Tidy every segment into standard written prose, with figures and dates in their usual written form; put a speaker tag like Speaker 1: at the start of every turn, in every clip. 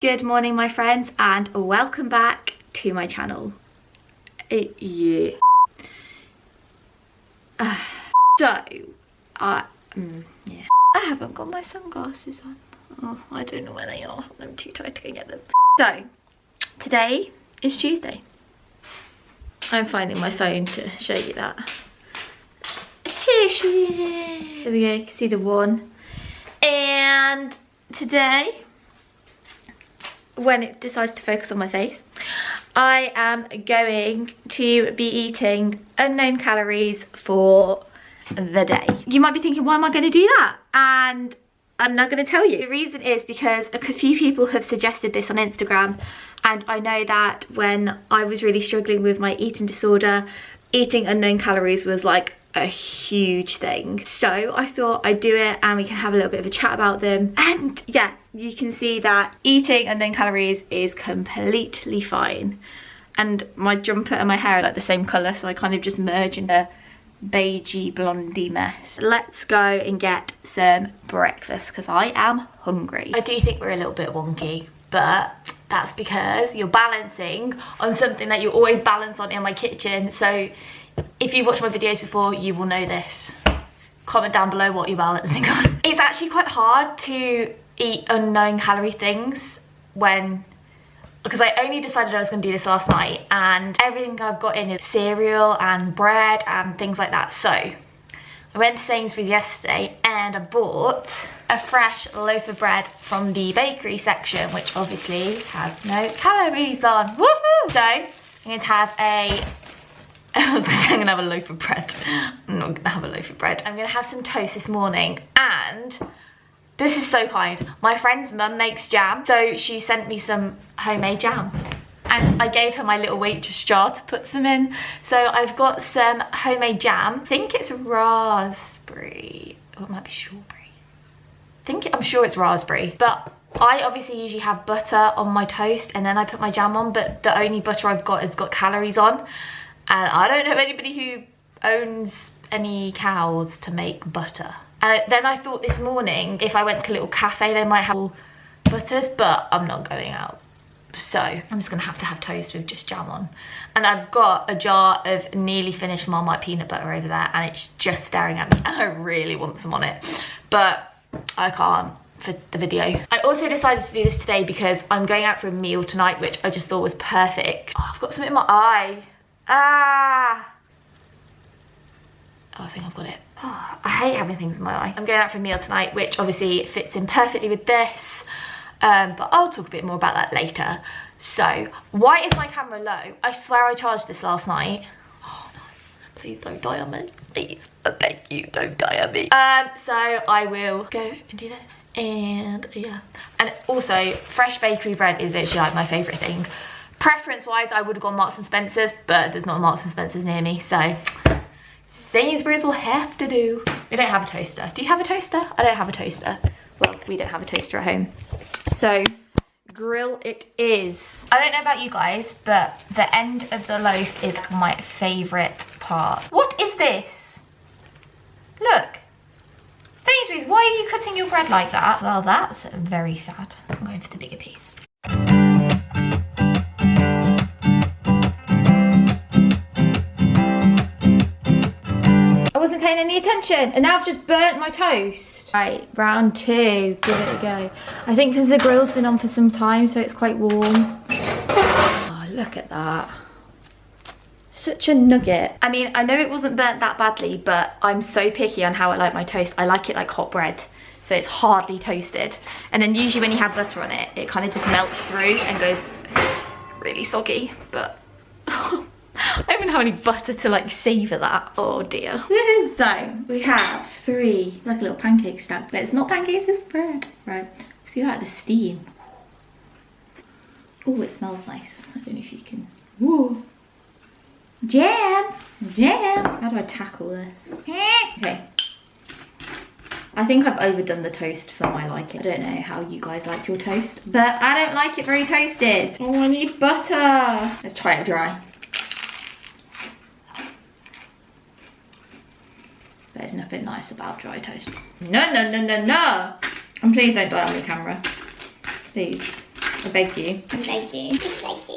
Speaker 1: Good morning my friends and welcome back to my channel. Yeah. I haven't got my sunglasses on. Oh, I don't know where they are. I'm too tired to go get them. So, today is Tuesday. I'm finding my phone to show you that. Here she is. There we go, you can see the one. And today, when it decides to focus on my face, I am going to be eating unknown calories for the day. You might be thinking, why am I going to do that? And I'm not going to tell you. The reason is because a few people have suggested this on Instagram, and I know that when I was really struggling with my eating disorder, eating unknown calories was like a huge thing. So I thought I'd do it and we can have a little bit of a chat about them. And yeah, you can see that eating unknown calories is completely fine. And my jumper and my hair are like the same colour, so I kind of just merge in a beigey blondie mess. Let's go and get some breakfast because I am hungry. I do think we're a little bit wonky, but that's because you're balancing on something that you always balance on in my kitchen. So if you've watched my videos before, you will know this. Comment down below what you're balancing on. It's actually quite hard to eat unknown calorie things because I only decided I was going to do this last night, and everything I've got in is cereal and bread and things like that. So I went to Sainsbury's yesterday and I bought a fresh loaf of bread from the bakery section, which obviously has no calories on. Woohoo! So I'm going to have I'm gonna have a loaf of bread. I'm not gonna have a loaf of bread. I'm gonna have some toast this morning, and this is so kind. My friend's mum makes jam, so she sent me some homemade jam. And I gave her my little waitress jar to put some in. So I've got some homemade jam. I think it's raspberry. Oh, it might be strawberry. I'm sure it's raspberry. But I obviously usually have butter on my toast and then I put my jam on, but the only butter I've got has got calories on. And I don't know anybody who owns any cows to make butter. And then I thought this morning, if I went to a little cafe, they might have all butters, but I'm not going out. So I'm just gonna have to have toast with just jam on. And I've got a jar of nearly finished Marmite peanut butter over there, and it's just staring at me, and I really want some on it, but I can't for the video. I also decided to do this today because I'm going out for a meal tonight, which I just thought was perfect. Oh, I've got something in my eye. Ah! Oh, I think I've got it. Oh, I hate having things in my eye. I'm going out for a meal tonight, which obviously fits in perfectly with this, but I'll talk a bit more about that later. So, why is my camera low? I swear I charged this last night. Oh no, please don't die on me. Please, I beg you, don't die on me. So I will go and do that. And yeah. And also, fresh bakery bread is literally like my favourite thing. Preference wise, I would have gone Marks and Spencer's, but there's not a Marks and Spencer's near me, so Sainsbury's will have to do. We don't have a toaster. Do you have a toaster? I don't have a toaster. Well, we don't have a toaster at home. So, grill it is. I don't know about you guys, but the end of the loaf is my favourite part. What is this? Look. Sainsbury's, why are you cutting your bread like that? Well, that's very sad. I'm going for the bigger piece. I wasn't paying any attention and now I've just burnt my toast. Right, round two, give it a go. I think because the grill's been on for some time, so it's quite warm. Oh, look at that. Such a nugget. I mean, I know it wasn't burnt that badly, but I'm so picky on how I like my toast. I like it like hot bread, so it's hardly toasted. And then usually when you have butter on it, it kind of just melts through and goes really soggy, but I don't even have any butter to like savour that. Oh dear. So we have three, it's like a little pancake stack, but it's not pancakes, it's bread. Right, see that, the steam. Oh, it smells nice. I don't know if you can. Whoa. Jam! Jam! How do I tackle this? Okay. I think I've overdone the toast for my liking. I don't know how you guys like your toast, but I don't like it very toasted. Oh, I need butter. Let's try it dry. There's nothing nice about dry toast. No, no, no, no, no! And please don't die on the camera. Please. I beg you.
Speaker 2: I beg you. I beg you.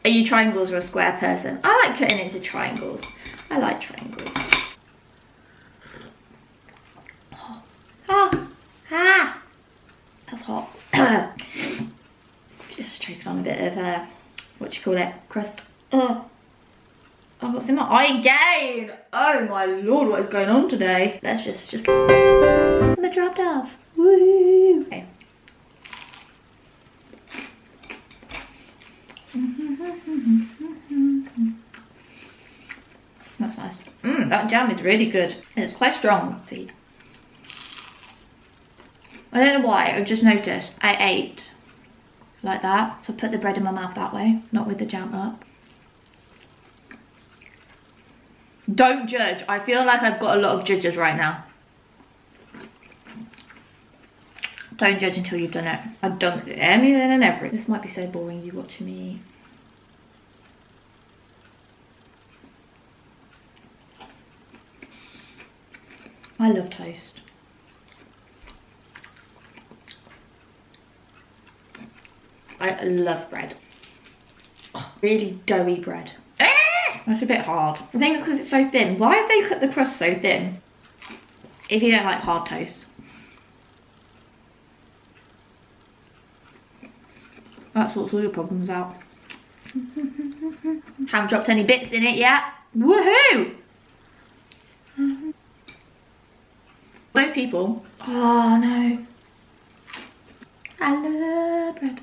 Speaker 1: Are you triangles or a square person? I like cutting into triangles. I like triangles. Oh. Ah! That's hot. Just taking on a bit of, what do you call it? Crust. Oh, what's in my eye again? Oh my lord, what is going on today? Let's just I'm a dropped off. Woo! Okay. That's nice. That jam is really good. And it's quite strong. See? I don't know why, I've just noticed I ate like that. So I put the bread in my mouth that way, not with the jam up. Don't judge. I feel like I've got a lot of judges right now. Don't judge until you've done it. I've done anything and everything. This might be so boring, you watching me. I love toast. I love bread. Oh, really doughy bread. That's a bit hard. I think it's because it's so thin. Why have they cut the crust so thin? If you don't like hard toast. That sorts all your problems out. Haven't dropped any bits in it yet. Woohoo! Those people. Oh no. I love bread.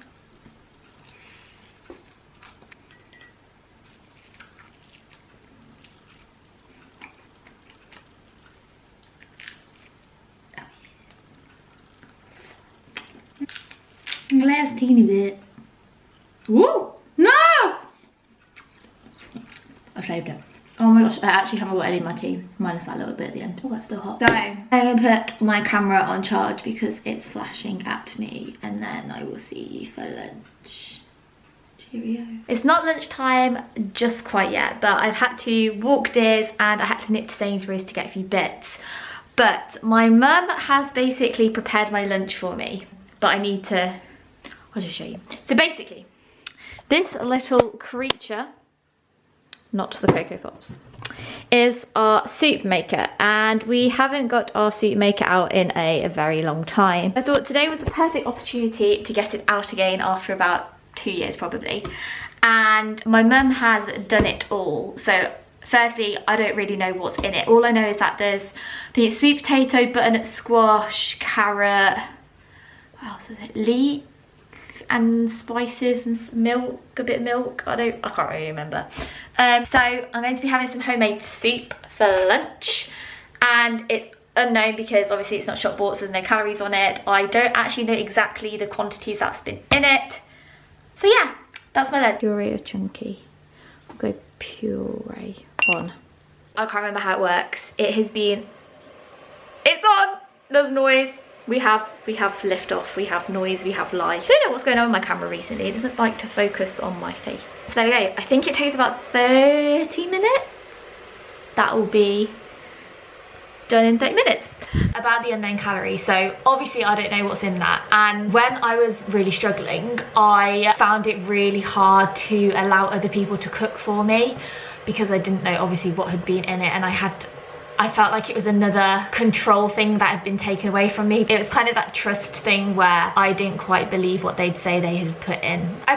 Speaker 1: Last teeny bit. Woo! No! I shaved it. Oh my gosh, I actually haven't got any of my tea, minus that little bit at the end. Oh, that's still hot. So, I'm gonna put my camera on charge because it's flashing at me, and then I will see you for lunch. Cheerio. It's not lunchtime just quite yet, but I've had to walk Deers and I had to nip to Sainsbury's to get a few bits. But my mum has basically prepared my lunch for me, but I need to, I'll just show you. So basically, this little creature, not the Cocoa Pops, is our soup maker, and we haven't got our soup maker out in a very long time. I thought today was the perfect opportunity to get it out again after about 2 years probably, and my mum has done it all. So firstly, I don't really know what's in it. All I know is that there's, I think it's sweet potato, butternut squash, carrot, what else is it, leek and spices and milk, a bit of milk. I can't really remember. So I'm going to be having some homemade soup for lunch, and it's unknown because obviously it's not shop bought, so there's no calories on it. I don't actually know exactly the quantities that's been in it. So yeah, that's my lunch. Puree or chunky? I'll go puree on. I can't remember how it works. It has been, it's on, there's noise. We have lift off, we have noise, we have light. I don't know what's going on with my camera recently. It doesn't like to focus on my face. So there we go. I think it takes about 30 minutes. That will be done in 30 minutes. About the unknown calories. So obviously I don't know what's in that. And when I was really struggling, I found it really hard to allow other people to cook for me because I didn't know obviously what had been in it, and I felt like it was another control thing that had been taken away from me. It was kind of that trust thing where I didn't quite believe what they'd say they had put in. I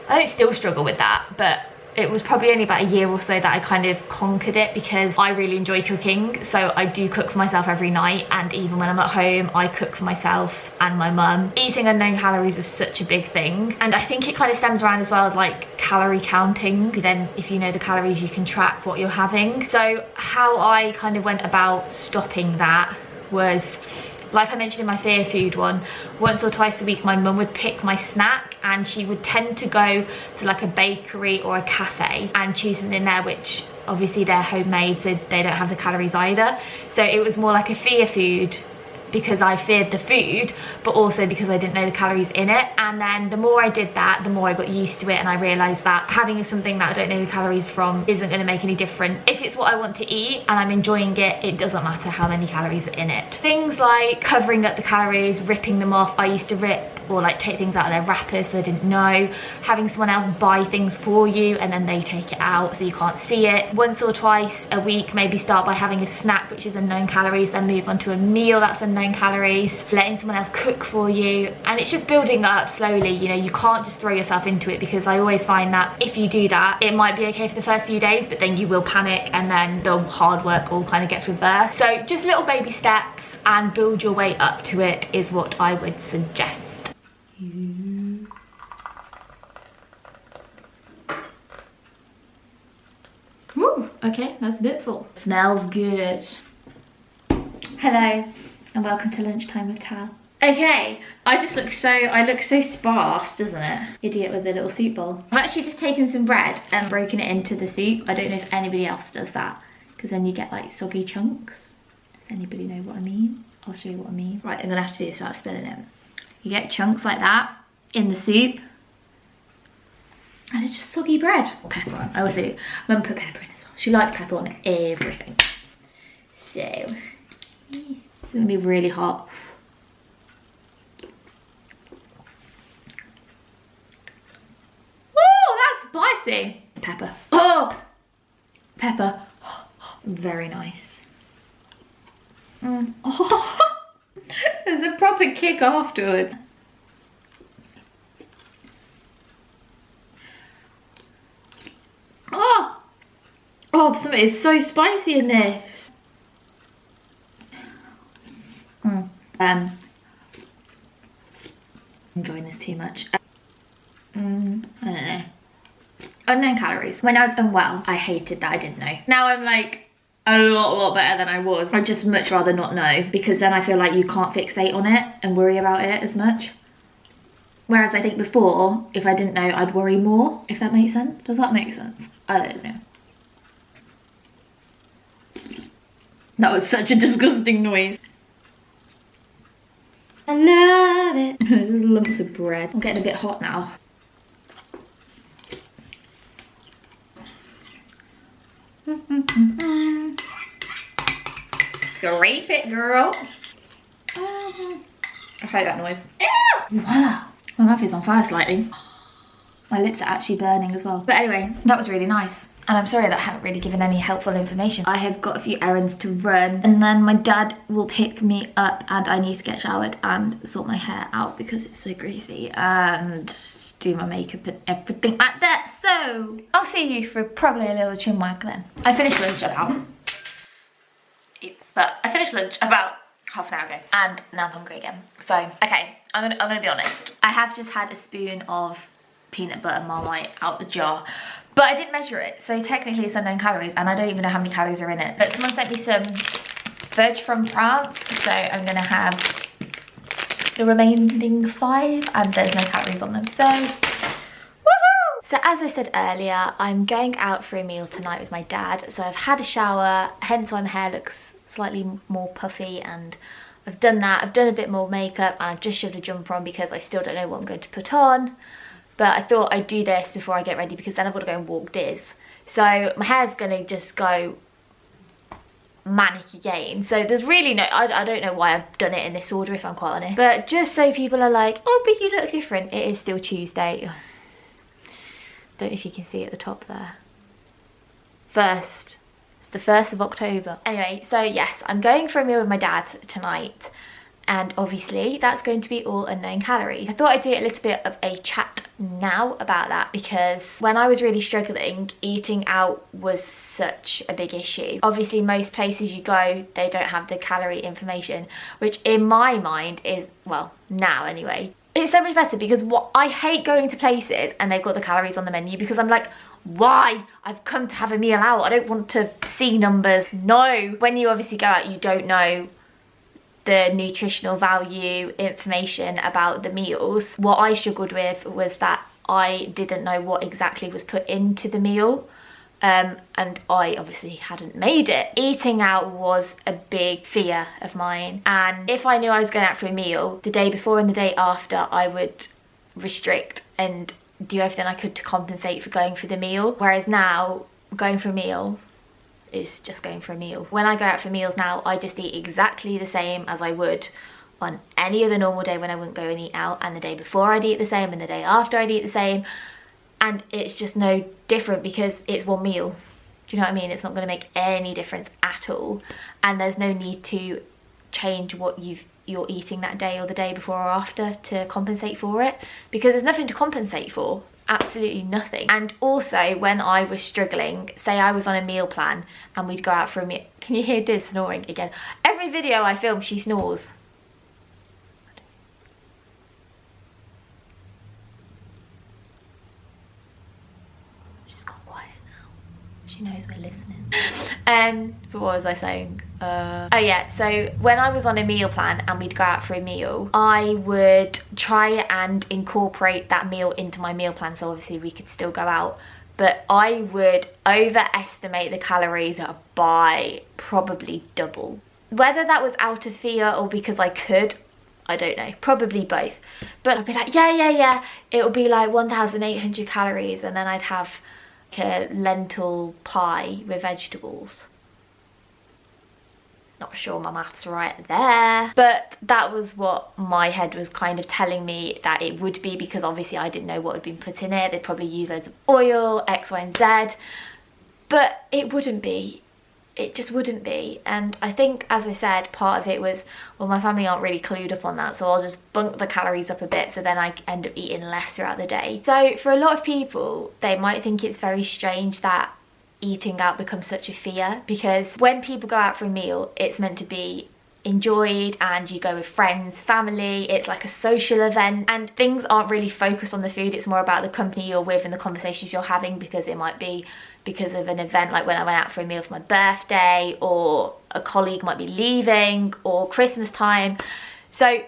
Speaker 1: don't still struggle with that, but it was probably only about a year or so that I kind of conquered it because I really enjoy cooking. So I do cook for myself every night, and even when I'm at home, I cook for myself and my mum. Eating unknown calories was such a big thing. And I think it kind of stems around as well with like calorie counting. Then if you know the calories, you can track what you're having. So how I kind of went about stopping that was, like I mentioned in my fear food one, once or twice a week my mum would pick my snack, and she would tend to go to like a bakery or a cafe and choose something there, which obviously they're homemade, so they don't have the calories either. So it was more like a fear food because I feared the food, but also because I didn't know the calories in it. And then the more I did that, the more I got used to it, and I realized that having something that I don't know the calories from isn't going to make any difference. If it's what I want to eat and I'm enjoying it, it doesn't matter how many calories are in it. Things like covering up the calories, ripping them off. I used to rip or like take things out of their wrappers so I didn't know. Having someone else buy things for you and then they take it out so you can't see it. Once or twice a week, maybe start by having a snack which is unknown calories, then move on to a meal that's unknown calories, letting someone else cook for you, and it's just building up slowly. You know, you can't just throw yourself into it, because I always find that if you do that, it might be okay for the first few days, but then you will panic and then the hard work all kind of gets reversed. So just little baby steps and build your way up to it is what I would suggest. Woo, okay, that's a bit full. Smells good. Hello, and welcome to lunchtime with Tal. Okay, I look so sparse, doesn't it? Idiot with a little soup bowl. I've actually just taken some bread and broken it into the soup. I don't know if anybody else does that, because then you get like soggy chunks. Does anybody know what I mean? I'll show you what I mean. Right, I'm gonna have to do this without spilling it. You get chunks like that in the soup, and it's just soggy bread. Pepper on. I also, Mum put pepper in as well. She likes pepper on everything. So, it's gonna be really hot. Oh, that's spicy. Pepper. Oh, pepper. Very nice. Oh, there's a proper kick afterwards. Oh, something is so spicy in this. Enjoying this too much. I don't know. Unknown calories. When I was unwell, I hated that I didn't know. Now I'm like a lot better than I was. I'd just much rather not know, because then I feel like you can't fixate on it and worry about it as much. Whereas I think before, if I didn't know, I'd worry more, if that makes sense. Does that make sense? I don't know. That was such a disgusting noise. I love it. Just lumps of bread. I'm getting a bit hot now. Scrape it, girl. I hate that noise. Voila. My mouth is on fire slightly. My lips are actually burning as well. But anyway, that was really nice. And I'm sorry that I haven't really given any helpful information. I have got a few errands to run, and then my dad will pick me up, and I need to get showered and sort my hair out because it's so greasy, and do my makeup and everything like that. So I'll see you for probably a little chin wag then. I finished lunch about, but I finished lunch about half an hour ago, and now I'm hungry again. So, okay, I'm gonna be honest. I have just had a spoon of peanut butter Marmite out the jar, but I didn't measure it, so technically it's unknown calories, and I don't even know how many calories are in it. But someone sent me some veg from France, so I'm gonna have the remaining 5, and there's no calories on them, so woohoo! So as I said earlier, I'm going out for a meal tonight with my dad, so I've had a shower, hence why my hair looks slightly more puffy, and I've done that. I've done a bit more makeup, and I've just shoved a jumper on because I still don't know what I'm going to put on. But I thought I'd do this before I get ready, because then I've got to go and walk Diz. So my hair's gonna just go manic again. So there's really no, I don't know why I've done it in this order, if I'm quite honest. But just so people are like, oh, but you look different, it is still Tuesday. Don't know if you can see at the top there. It's the 1st of October. Anyway, so yes, I'm going for a meal with my dad tonight. And obviously that's going to be all unknown calories. I thought I'd do a little bit of a chat now about that, because when I was really struggling, eating out was such a big issue. Obviously most places you go, they don't have the calorie information, which in my mind is, well, now anyway, it's so much better, because I hate going to places and they've got the calories on the menu, because I'm like, why? I've come to have a meal out, I don't want to see numbers. No, when you obviously go out, you don't know the nutritional value information about the meals. What I struggled with was that I didn't know what exactly was put into the meal. and I obviously hadn't made it. Eating out was a big fear of mine, and if I knew I was going out for a meal, the day before and the day after, I would restrict and do everything I could to compensate for going for the meal. Whereas now, going for a meal is just going for a meal. When I go out for meals now, I just eat exactly the same as I would on any other normal day when I wouldn't go and eat out, and the day before I'd eat the same, and the day after I'd eat the same, and it's just no different because it's one meal. Do you know what I mean? It's not going to make any difference at all, and there's no need to change what you're eating that day or the day before or after to compensate for it, because there's nothing to compensate for. Absolutely nothing. And also, when I was struggling, say I was on a meal plan and we'd go out for a meal. Can you hear Diz snoring again? Every video I film, she snores. She's gone quiet now. She knows we're listening. But what was I saying? Oh yeah, so when I was on a meal plan and we'd go out for a meal, I would try and incorporate that meal into my meal plan, so obviously we could still go out, but I would overestimate the calories by probably double. Whether that was out of fear or because I could, I don't know, probably both. But I'd be like, yeah, it would be like 1,800 calories, and then I'd have a lentil pie with vegetables. Not sure my maths right there, but that was what my head was kind of telling me that it would be, because obviously I didn't know what had been put in it. They'd probably use loads of oil, X, Y and Z, but it wouldn't be. It just wouldn't be. And I think, as I said, part of it was, well, my family aren't really clued up on that, so I'll just bunk the calories up a bit, so then I end up eating less throughout the day. So for a lot of people, they might think it's very strange that eating out becomes such a fear, because when people go out for a meal, it's meant to be enjoyed and you go with friends, family, it's like a social event, and things aren't really focused on the food. It's more about the company you're with and the conversations you're having, because it might be because of an event, like when I went out for a meal for my birthday, or a colleague might be leaving, or Christmas time. So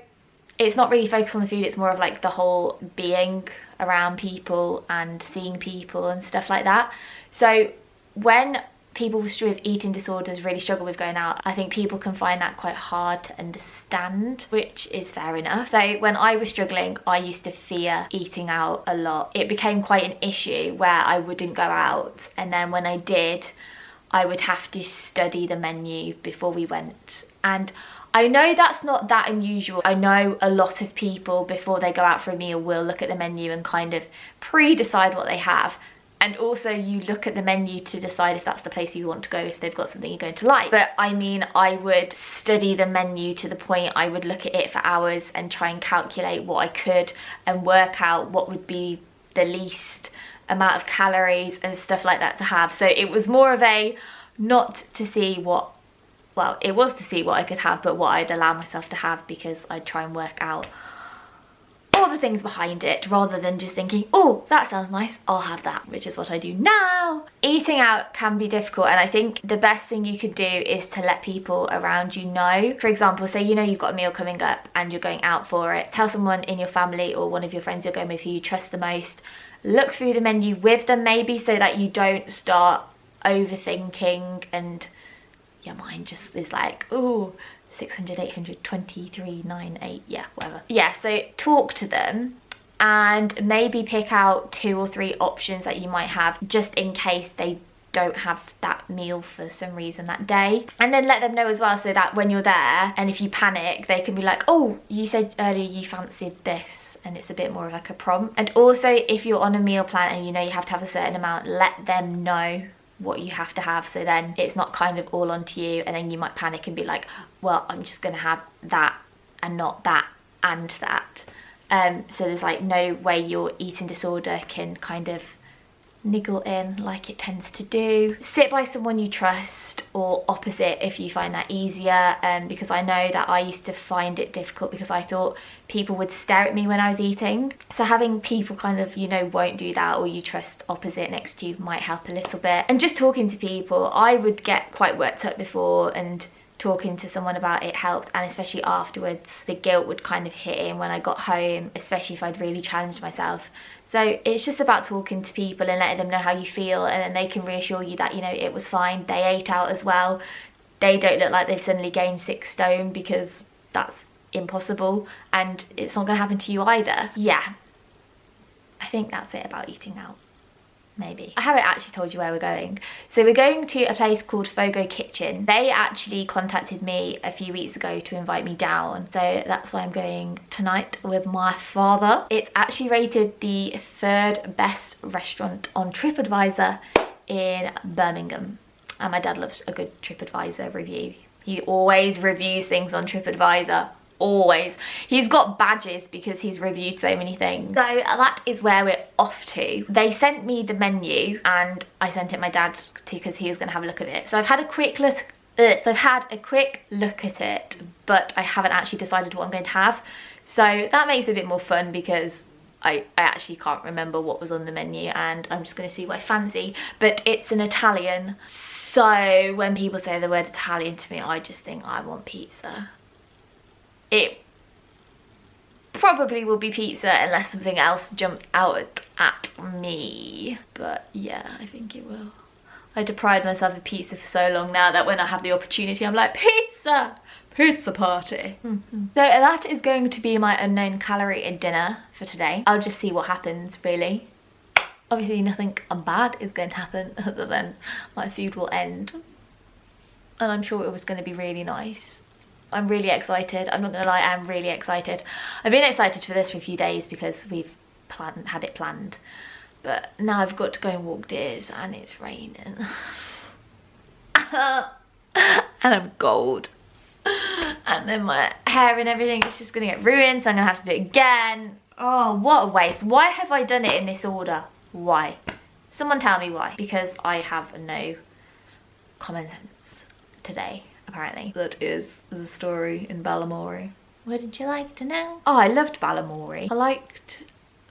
Speaker 1: it's not really focused on the food, it's more of like the whole being around people and seeing people and stuff like that. So when people with eating disorders really struggle with going out, I think people can find that quite hard to understand, which is fair enough. So when I was struggling, I used to fear eating out a lot. It became quite an issue where I wouldn't go out, and then when I did, I would have to study the menu before we went. And I know that's not that unusual. I know a lot of people, before they go out for a meal, will look at the menu and kind of pre-decide what they have. And also you look at the menu to decide if that's the place you want to go, if they've got something you're going to like. But I mean, I would study the menu to the point I would look at it for hours and try and calculate what I could and work out what would be the least amount of calories and stuff like that to have. So it was more of a, not to see what, well, it was to see what I could have, but what I'd allow myself to have, because I'd try and work out all the things behind it, rather than just thinking, oh, that sounds nice, I'll have that, which is what I do now. Eating out can be difficult, and I think the best thing you could do is to let people around you know. For example, say you know you've got a meal coming up and you're going out for it, tell someone in your family or one of your friends you're going with who you trust the most, look through the menu with them maybe, so that you don't start overthinking and your mind just is like, oh, 600, 800, 23, 9, 8, yeah, whatever. Yeah, so talk to them and maybe pick out 2 or 3 options that you might have, just in case they don't have that meal for some reason that day. And then let them know as well, so that when you're there and if you panic, they can be like, oh, you said earlier you fancied this, and it's a bit more like a prompt. And also, if you're on a meal plan and you know you have to have a certain amount, let them know what you have to have, so then it's not kind of all onto you, and then you might panic and be like, well, I'm just gonna have that and not that and that. So there's like no way your eating disorder can kind of niggle in like it tends to do. Sit by someone you trust, or opposite if you find that easier, because I know that I used to find it difficult because I thought people would stare at me when I was eating. So having people kind of, you know, won't do that, or you trust opposite next to you, might help a little bit. And just talking to people, I would get quite worked up before and talking to someone about it helped, and especially afterwards the guilt would kind of hit in when I got home, especially if I'd really challenged myself. So it's just about talking to people and letting them know how you feel, and then they can reassure you that, you know, it was fine. They ate out as well. They don't look like they've suddenly gained 6 stone, because that's impossible, and it's not going to happen to you either. Yeah, I think that's it about eating out. Maybe. I haven't actually told you where we're going. So we're going to a place called Fogo Kitchen. They actually contacted me a few weeks ago to invite me down. So that's why I'm going tonight with my father. It's actually rated the 3rd best restaurant on TripAdvisor in Birmingham. And my dad loves a good TripAdvisor review. He always reviews things on TripAdvisor. Always. He's got badges because he's reviewed so many things. So that is where we're off to. They sent me the menu and I sent it my dad because he was going to have a look at it. So I've had a quick look. At it, but I haven't actually decided what I'm going to have. So that makes it a bit more fun because I actually can't remember what was on the menu, and I'm just going to see what I fancy. But it's an Italian. So when people say the word Italian to me, I just think I want pizza. It probably will be pizza unless something else jumps out at me. But yeah, I think it will. I deprived myself of pizza for so long now that when I have the opportunity, I'm like, pizza! Pizza party. So that is going to be my unknown calorie dinner for today. I'll just see what happens, really. Obviously nothing bad is going to happen other than my food will end. And I'm sure it was going to be really nice. I'm really excited. I'm not gonna lie, I'm really excited. I've been excited for this for a few days because we've had it planned. But now I've got to go and walk deers and it's raining. And I'm cold. And then my hair and everything is just gonna get ruined, so I'm gonna have to do it again. Oh, what a waste. Why have I done it in this order? Why? Someone tell me why. Because I have no common sense today. Apparently. That is the story in Balamory. Wouldn't you like to know? Oh, I loved Balamory. I liked,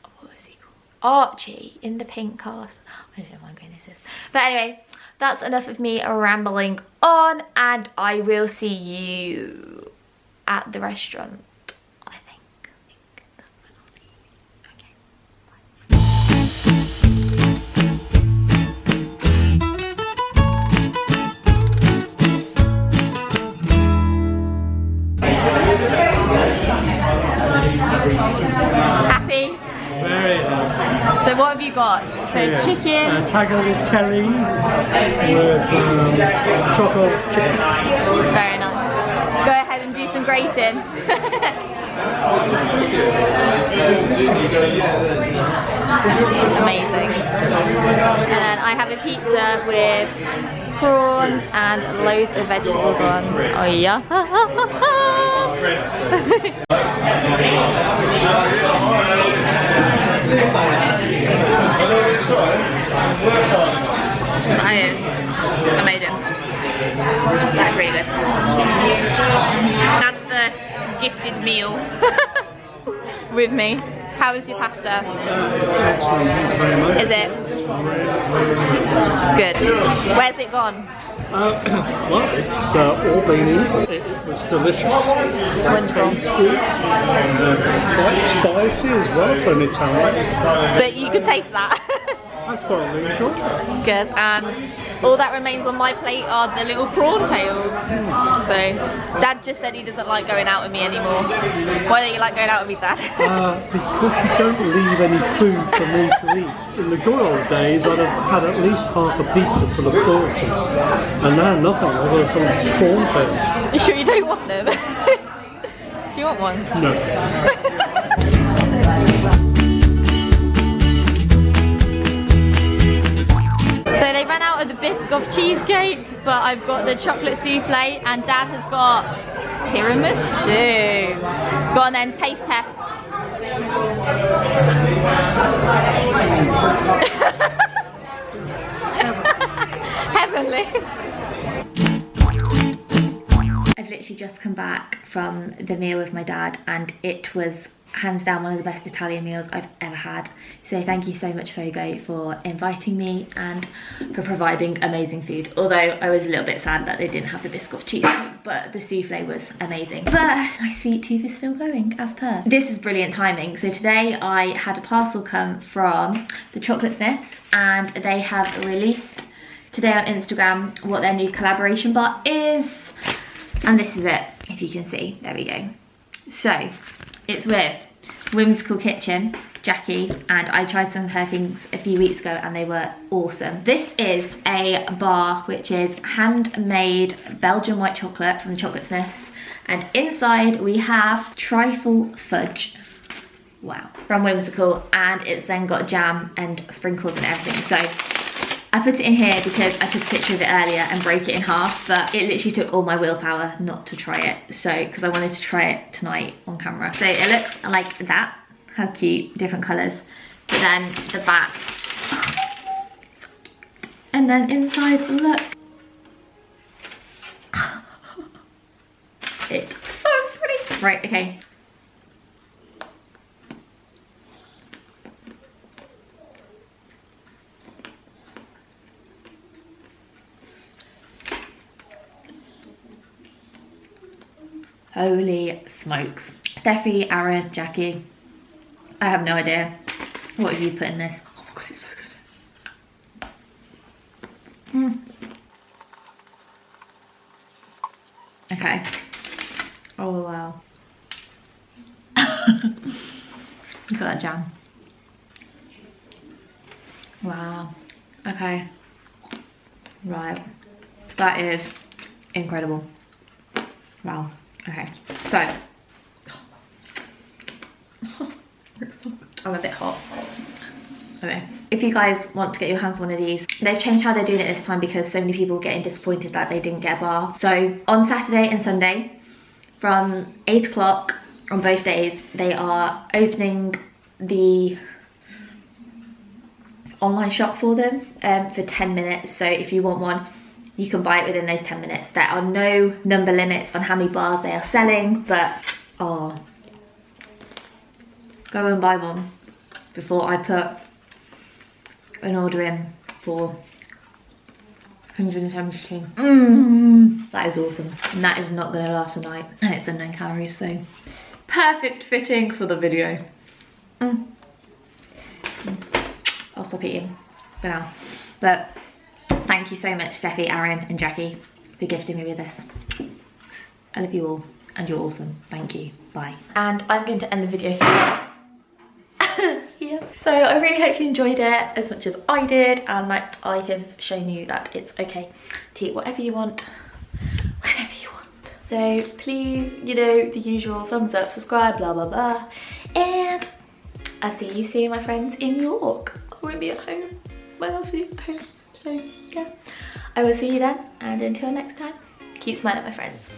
Speaker 1: what was he called? Archie in the pink cast. I don't know what goodness is. But anyway, that's enough of me rambling on, and I will see you at the restaurant. I think that's when I'll be. Okay, happy?
Speaker 2: Very happy.
Speaker 1: So what have you got? So
Speaker 2: yes.
Speaker 1: Chicken.
Speaker 2: Tagliatelle with chocolate chicken.
Speaker 1: Very nice. Go ahead and do some grating. Amazing. And then I have a pizza with prawns and loads of vegetables on. Oh yeah. I made it. That's really good. Dad's first gifted meal with me. How is your pasta?
Speaker 2: It's excellent, thank you very much.
Speaker 1: Is it? Good. Where's it gone?
Speaker 2: Well, it's all been eaten. It was delicious.
Speaker 1: Wonderful.
Speaker 2: Tasty. And quite spicy as well for an Italian.
Speaker 1: But you could taste that.
Speaker 2: I thoroughly enjoyed it.
Speaker 1: Good. And all that remains on my plate are the little prawn tails. So Dad just said he doesn't like going out with me anymore. Why don't you like going out with me, Dad?
Speaker 2: Because you don't leave any food for me to eat. In the good old days, I'd have had at least half a pizza to look forward to. And now nothing, other than some prawn tails.
Speaker 1: You sure you don't want them? Do you want one?
Speaker 2: No.
Speaker 1: So they ran out of the Biscoff cheesecake, but I've got the chocolate souffle and Dad has got tiramisu. Go on then, taste test. Heavenly. I've literally just come back from the meal with my dad and it was hands down one of the best Italian meals I've ever had. So thank you so much, Fogo, for inviting me and for providing amazing food. Although I was a little bit sad that they didn't have the Biscoff cheesecake. but the souffle was amazing. But my sweet tooth is still going, as per. This is brilliant timing. So today I had a parcel come from the Chocolate Sniffs, and they have released today on Instagram what their new collaboration bar is. And this is it, if you can see. There we go. So it's with Whimsical Kitchen, Jackie, and I tried some of her things a few weeks ago and they were awesome. This is a bar which is handmade Belgian white chocolate from the Chocolate Sniffs, and inside we have trifle fudge. Wow. From Whimsical, and it's then got jam and sprinkles and everything. So I put it in here because I took a picture of it earlier and broke it in half, but it literally took all my willpower not to try it. So, because I wanted to try it tonight on camera. So it looks like that. How cute, different colours. But then the back, so cute. And then inside, look. It's so pretty. Right, okay. Holy smokes. Steffi, Aaron, Jackie, I have no idea. What have you put in this? Oh my god, it's so good. Okay. Oh wow. Look at that jam. Wow. Okay. Right. That is incredible. Wow. Okay. So. I'm a bit hot. Okay. If you guys want to get your hands on one of these, they've changed how they're doing it this time because so many people were getting disappointed that they didn't get a bar. So on Saturday and Sunday, from 8 o'clock on both days, they are opening the online shop for them for 10 minutes. So if you want one, you can buy it within those 10 minutes. There are no number limits on how many bars they are selling, but oh, go and buy one before I put an order in for 172. That is awesome. And that is not gonna last a night. And it's unknown calories, so perfect fitting for the video. I'll stop eating for now. But thank you so much, Steffi, Aaron, and Jackie, for gifting me with this. I love you all, and you're awesome. Thank you. Bye. And I'm going to end the video here. Yeah. So I really hope you enjoyed it as much as I did, and that I have shown you that it's okay to eat whatever you want, whenever you want. So please, you know, the usual thumbs up, subscribe, blah, blah, blah. And I'll see you soon, my friends, in York. I won't be at home. Well, I'll see you at home. So yeah, I will see you then, and until next time, keep smiling, my friends.